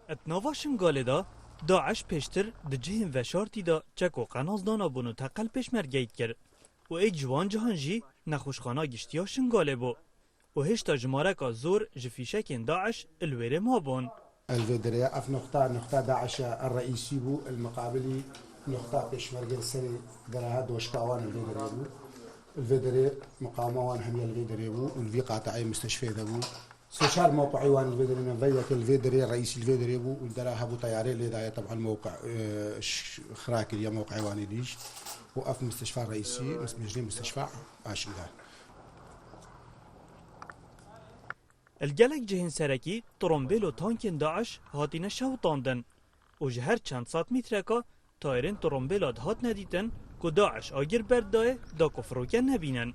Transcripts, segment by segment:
اتناوا شنگاله دا داعش پیشتر دجهن و شارتی دا چک و قناز دانا بونو تقل پیشمرگید کرد و ایک جوان جهان جی نخوشخانا گشتیا شنگاله بو و هشتا جمارکا زور جفیشکین داعش الویره ما بون. الفيدريا اف نقطة داعش الرئيسي بو المقابلي نقطة بيشمرجل سري دراها دوشكاوان الفيدريا بو الفيدريا مقاومة وان هم الفيدريا بو والفي قاطعي مستشفى بو استشار موقعي وان الفيدريا من فيك الفيدريا رئيس الفيدريا بو والدراها بو طياري اللي داية طبعا موقع خراكي يا موقع وان ديش وقف مستشفى رئيسي مستشفى عاشندان. الگلک جهن سرکی ترومبیل و تانکین داعش هاتین شوطاندن و جهر چند سات میترکا تایرین ترومبیلات هات ندیتن که داعش آگیر بردایه دا کفروکن نبینن.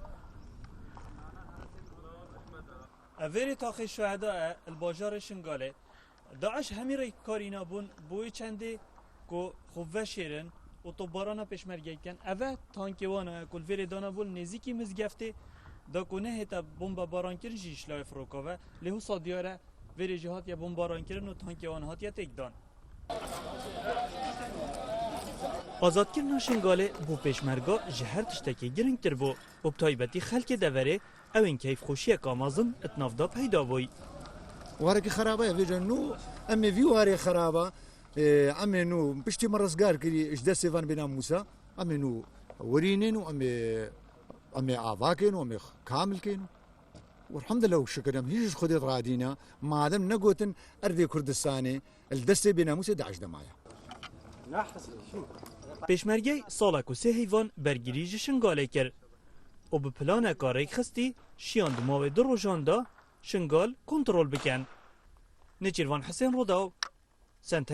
اویری تاخی شهداء الباجار شنگاله داعش همی رای کارینا بون بوی چنده که خوبه شیرن و طبارانا پیشمرگی کن اوه تانکیوانا کل ویری دانا بول نزیکی مزگفته دا کنه هتا بمب باران کرن جیش لای فروکاوه لیهو صادیاره ویری جهات یا بمب باران کرن و تانکیوان هات یا تکدان. آزاد کردن شنگاله بو پیشمرگا جهر تشتکی گرنگ تر بو و بتایبتی خلک دوره او این کیف خوشی کامازم اتنافدا پیدا بوی. وارك خرابة في جنو أمي في واري خرابة أمي نو بشتي مرزقار كذي إجدا سيفان بنا موسى أمي نو ورينين وأمي عافاكين وأمي كامل كينو والحمد لله والشكر يوم هيج خدي رادينا ما دام نقوتن أرضي كردستاني الدستي بنا موسى داعش دمايا. پیشمرگی سالک و سه هیوان برگیریج شنگاله کرد و به پلان کاریک خستی شیان دماغ در روشان دا شنگال کنترل بکن. نچیروان حسین رو داو سنتر